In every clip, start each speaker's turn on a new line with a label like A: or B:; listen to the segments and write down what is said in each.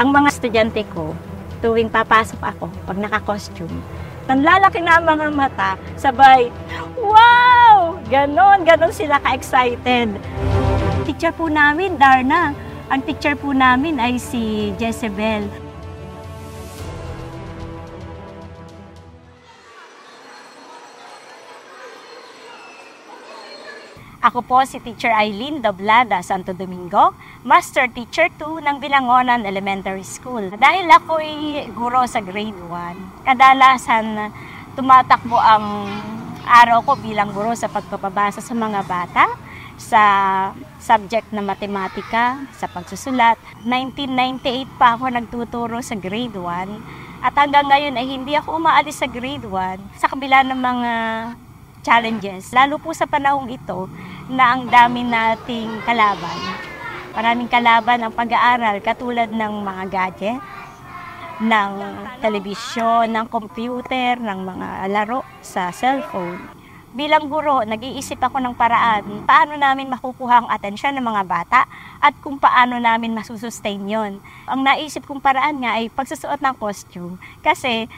A: Ang mga estudyante ko, tuwing papasok ako, pag naka-costume, nanlalaki na ang mga mata, sabay, wow! Ganon sila ka-excited. Teacher po namin, Darna. Ang teacher po namin ay si Jezebel. Ako po si Teacher Eileen Doblada Santo Domingo, Master Teacher 2 ng Bilangonan Elementary School. Dahil ako ay guro sa grade 1, kadalasan tumatakbo ang araw ko bilang guro sa pagpapabasa sa mga bata, sa subject na matematika, sa pagsusulat. 1998 pa ako nagtuturo sa grade 1 at hanggang ngayon ay hindi ako umaalis sa grade 1 sa kabila ng mga challenges, lalo po sa panahong ito na ang dami nating kalaban. Maraming kalaban ang pag-aaral katulad ng mga gadget, ng telebisyon, ng computer, ng mga laro sa cellphone. Bilang guro, nag-iisip ako ng paraan paano namin makukuha ang atensyon ng mga bata at kung paano namin masusustain yon. Ang naisip kong paraan nga ay pagsusuot ng costume kasi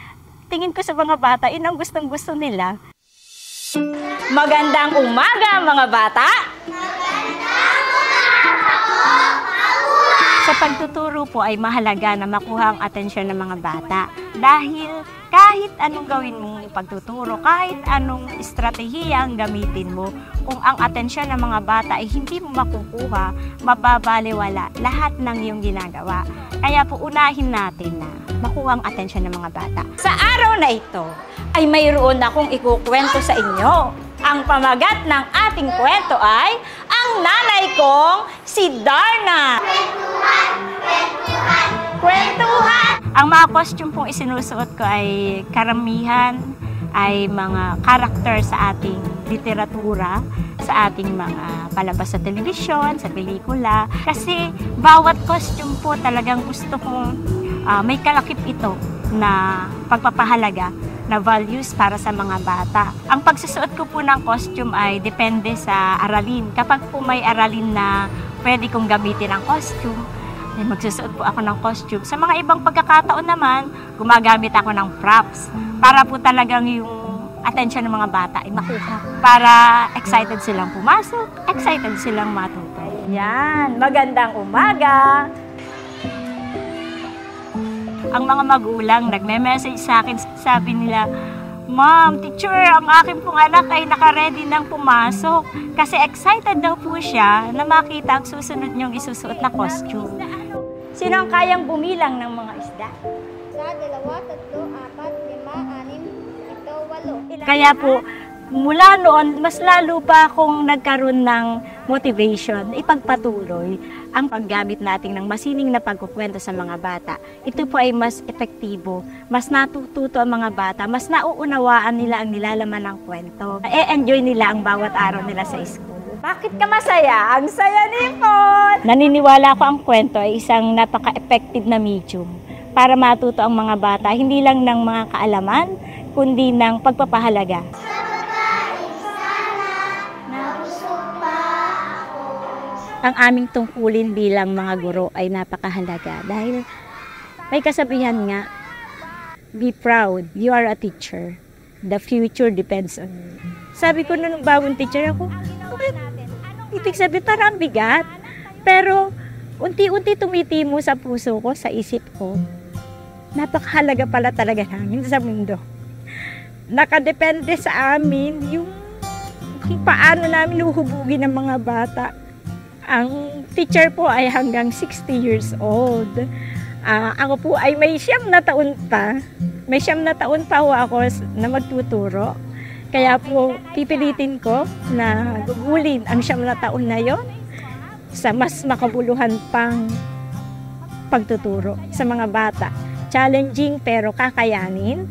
A: tingin ko sa mga bata, yun ang gustong-gusto nila. Magandang umaga mga bata! Magandang umaga po! Sa pagtuturo po ay mahalaga na makuha ang atensyon ng mga bata dahil kahit anong gawin mong pagtuturo, kahit anong estratehiya ang gamitin mo, kung ang atensyon ng mga bata ay hindi mo makukuha, mababaliwala lahat ng iyong ginagawa. Kaya po unahin natin na makuha ang atensyon ng mga bata. Sa araw na ito ay mayroon akong ikukwento sa inyo. Ang pamagat ng ating kwento ay ang nanay kong si Darna. Kwentuhan! Ang mga costume pong isinusuot ko ay karamihan ay mga karakter sa ating literatura, sa ating mga palabas sa telebisyon, sa pelikula. Kasi bawat costume po talagang gusto kong may kalakip ito na pagpapahalaga na values para sa mga bata. Ang pagsusuot ko po ng costume ay depende sa aralin. Kapag po may aralin na pwede kong gamitin ang costume, ay magsusuot po ako ng costume. Sa mga ibang pagkakataon naman, gumagamit ako ng props para po talagang yung atensyon ng mga bata ay makuha. Para excited silang pumasok, excited silang matuto. Yan, magandang umaga! Ang mga magulang nagme-message sa akin, sabi nila, Ma'am, teacher, ang aking pong anak ay naka-ready nang pumasok kasi excited daw po siya na makita ang susunod niyong isusuot na costume. Sino ang kayang bumilang ng mga isda?
B: 1, 2, 3, 4, 5, 6, 7, 8.
A: Kaya po, mula noon, mas lalo pa akong nagkaroon ng motivation, ipagpatuloy ang paggamit natin ng masining na pagkukwento sa mga bata. Ito po ay mas epektibo, mas natututo ang mga bata, mas nauunawaan nila ang nilalaman ng kwento. E-enjoy nila ang bawat araw nila sa school. Bakit ka masaya? Ang saya ni Paul! Naniniwala ko ang kwento ay isang napaka-effective na medium para matuto ang mga bata, hindi lang ng mga kaalaman, kundi ng pagpapahalaga. Ang aming tungkulin bilang mga guro ay napakahalaga dahil may kasabihan nga, be proud, you are a teacher. The future depends on you. Sabi ko nung bagong teacher ako, ibig sabihin parang bigat. Pero unti-unti tumitimo sa puso ko, sa isip ko, napakahalaga pala talaga namin sa mundo. Nakadepende sa amin yung kung paano namin uhubugin ang mga bata. Ang teacher po ay hanggang 60 years old. Ako po ay may 9 na taon pa. May 9 na taon pa ako na magtuturo. Kaya po pipilitin ko na gugulin ang 9 na taon na yon sa mas makabuluhan pang pagtuturo sa mga bata. Challenging pero kakayanin.